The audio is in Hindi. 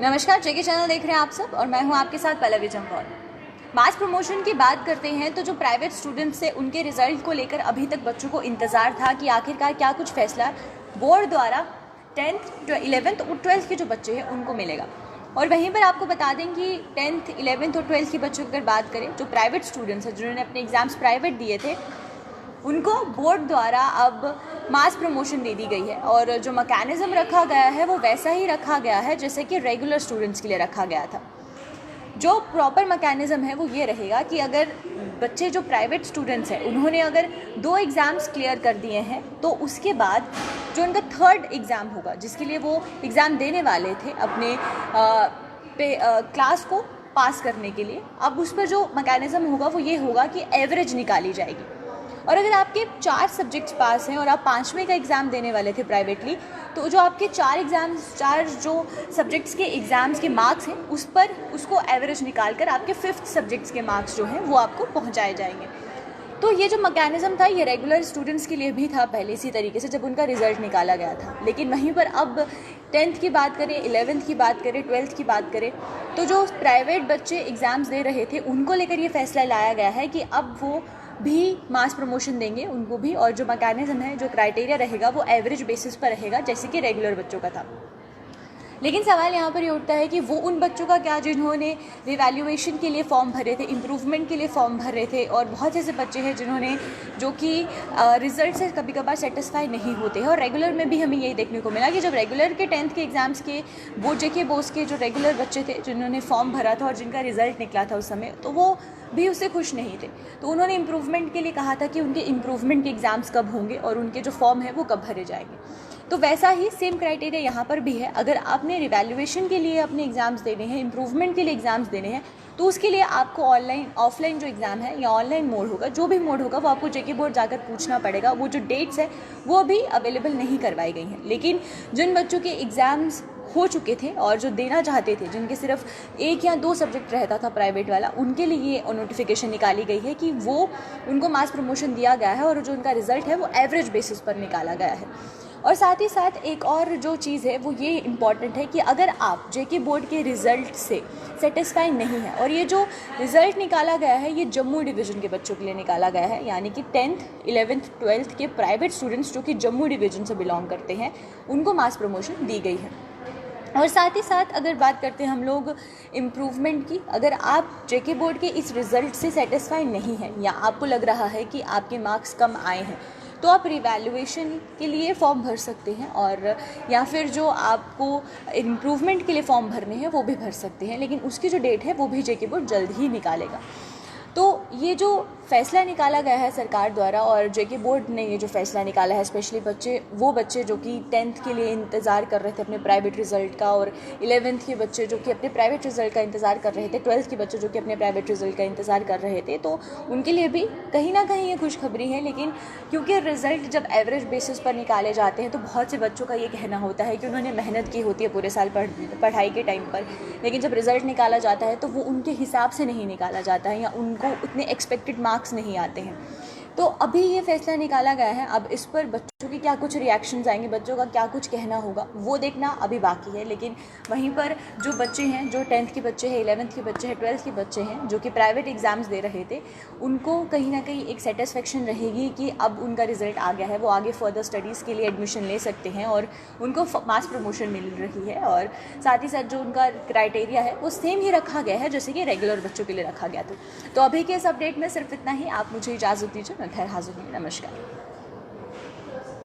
नमस्कार, जेके चैनल देख रहे हैं आप सब और मैं हूं आपके साथ पल्लवी जम्वाल। मास प्रमोशन की बात करते हैं तो जो प्राइवेट स्टूडेंट्स थे उनके रिजल्ट को लेकर अभी तक बच्चों को इंतज़ार था कि आखिरकार क्या कुछ फैसला बोर्ड द्वारा 10th, 11th और 12th के जो बच्चे हैं उनको मिलेगा। और वहीं पर आपको बता दें कि 10th, 11th और 12th के बच्चों की अगर बात करें, जो प्राइवेट स्टूडेंट्स हैं जिन्होंने अपने एग्ज़ाम्स प्राइवेट दिए थे, उनको बोर्ड द्वारा अब मास प्रमोशन दे दी गई है। और जो मैकेनिज़्म रखा गया है वो वैसा ही रखा गया है जैसे कि रेगुलर स्टूडेंट्स के लिए रखा गया था। जो प्रॉपर मैकेनिज़्म है वो ये रहेगा कि अगर बच्चे जो प्राइवेट स्टूडेंट्स हैं उन्होंने अगर 2 एग्ज़ाम्स क्लियर कर दिए हैं तो उसके बाद जो उनका 3rd एग्ज़ाम होगा, जिसके लिए वो एग्ज़ाम देने वाले थे अपने क्लास को पास करने के लिए, अब उस पर जो मैकेनिज़्म होगा वो ये होगा कि एवरेज निकाली जाएगी। और अगर आपके 4 सब्जेक्ट्स पास हैं और आप 5वें का एग्ज़ाम देने वाले थे प्राइवेटली, तो जो आपके 4 जो सब्जेक्ट्स के एग्ज़ाम्स के मार्क्स हैं उस पर उसको एवरेज निकाल कर आपके 5th सब्जेक्ट्स के मार्क्स जो हैं वो आपको पहुंचाए जाएंगे। तो ये जो मैकेनिज़्म था ये रेगुलर स्टूडेंट्स के लिए भी था पहले इसी तरीके से जब उनका रिज़ल्ट निकाला गया था। लेकिन वहीं पर अब 10th की बात करें, 11th की बात करें, 12th की बात करें, तो जो प्राइवेट बच्चे एग्ज़ाम्स दे रहे थे उनको लेकर ये फैसला लाया गया है कि अब वो भी मास प्रमोशन देंगे उनको भी। और जो मैकेनिज़्म है, जो क्राइटेरिया रहेगा वो एवरेज बेसिस पर रहेगा जैसे कि रेगुलर बच्चों का था। लेकिन सवाल यहाँ पर ये उठता है कि वो उन बच्चों का क्या जिन्होंने रिवैल्यूएशन के लिए फॉर्म भरे थे, इम्प्रूवमेंट के लिए फॉर्म भरे थे, और बहुत ऐसे बच्चे हैं जिन्होंने जो कि रिजल्ट से कभी कभार सेटिस्फाई नहीं होते हैं। और रेगुलर में भी हमें यही देखने को मिला कि जब रेगुलर के 10th के एग्ज़ाम्स के वो जेके बोर्ड्स के जो रेगुलर बच्चे थे जिन्होंने फॉर्म भरा था और जिनका रिज़ल्ट निकला था उस समय, तो वो भी उससे खुश नहीं थे। तो उन्होंने इम्प्रूवमेंट के लिए कहा था कि उनके इम्प्रूवमेंट के एग्ज़ाम्स कब होंगे और उनके जो फॉर्म है वो कब भरे जाएंगे। तो वैसा ही सेम क्राइटेरिया यहाँ पर भी है। अगर आपने रिवैल्यूएशन के लिए अपने एग्ज़ाम्स देने हैं, इम्प्रूवमेंट के लिए एग्ज़ाम्स देने हैं, तो उसके लिए आपको ऑफलाइन जो एग्ज़ाम है या ऑनलाइन मोड होगा, जो भी मोड होगा वो आपको जेके बोर्ड जाकर पूछना पड़ेगा। वो जो डेट्स है वो अभी अवेलेबल नहीं करवाई गई हैं। लेकिन जिन बच्चों के एग्ज़ाम्स हो चुके थे और जो देना चाहते थे, जिनके सिर्फ 1 या 2 सब्जेक्ट रहता था प्राइवेट वाला, उनके लिए ये नोटिफिकेशन निकाली गई है कि वो उनको मास प्रमोशन दिया गया है और जो उनका रिज़ल्ट है वो एवरेज बेसिस पर निकाला गया है। और साथ ही साथ एक और जो चीज़ है वो ये इम्पॉर्टेंट है कि अगर आप जेके बोर्ड के रिज़ल्ट से सेटिस्फाई नहीं है, और ये जो रिज़ल्ट निकाला गया है ये जम्मू डिवीज़न के बच्चों के लिए निकाला गया है, यानी कि 10th, 11th, 12th के प्राइवेट स्टूडेंट्स जो कि जम्मू डिवीज़न से बिलोंग करते हैं उनको मास प्रमोशन दी गई है। और साथ ही साथ अगर बात करते हैं हम लोग इम्प्रूवमेंट की, अगर आप जेके बोर्ड के इस रिज़ल्ट से सेटिस्फाई नहीं हैं या आपको लग रहा है कि आपके मार्क्स कम आए हैं, तो आप रिवैल्यूएशन के लिए फ़ॉर्म भर सकते हैं, और या फिर जो आपको इम्प्रूवमेंट के लिए फ़ॉर्म भरने हैं वो भी भर सकते हैं। लेकिन उसकी जो डेट है वो भी जेके बोर्ड जल्द ही निकालेगा। तो ये जो फ़ैसला निकाला गया है सरकार द्वारा, और जेके बोर्ड ने ये जो फ़ैसला निकाला है, स्पेशली वो बच्चे जो कि 10th के लिए इंतज़ार कर रहे थे अपने प्राइवेट रिज़ल्ट का, और 11th के बच्चे जो कि अपने प्राइवेट रिज़ल्ट का इंतज़ार कर रहे थे, 12th के बच्चे जो कि अपने प्राइवेट रिज़ल्ट का इंतज़ार कर रहे थे, तो उनके लिए भी कहीं ना कहीं ये खुशखबरी है। लेकिन क्योंकि रिज़ल्ट जब एवरेज बेसिस पर निकाले जाते हैं तो बहुत से बच्चों का ये कहना होता है कि उन्होंने मेहनत की होती है पूरे साल पढ़ाई के टाइम पर, लेकिन जब रिज़ल्ट निकाला जाता है तो वो उनके हिसाब से नहीं निकाला जाता है या उनको उतने एक्सपेक्टेड मार्क्स नहीं आते हैं। तो अभी ये फैसला निकाला गया है, अब इस पर बच्चों के क्या कुछ रिएक्शंस आएंगे, बच्चों का क्या कुछ कहना होगा, वो देखना अभी बाकी है। लेकिन वहीं पर जो बच्चे हैं, जो 10th के बच्चे हैं, 11th के बच्चे हैं, 12th के बच्चे हैं जो कि प्राइवेट एग्ज़ाम्स दे रहे थे, उनको कहीं ना कहीं एक सेटिस्फेक्शन रहेगी कि अब उनका रिज़ल्ट आ गया है, वो आगे फर्दर स्टडीज़ के लिए एडमिशन ले सकते हैं और उनको मास प्रमोशन मिल रही है। और साथ ही साथ जो उनका क्राइटेरिया है वो सेम ही रखा गया है जैसे कि रेगुलर बच्चों के लिए रखा गया था। तो अभी के इस अपडेट में सिर्फ इतना ही। आप मुझे इजाज़त दीजिए, मैं खैर हाजिर हूँ। नमस्कार।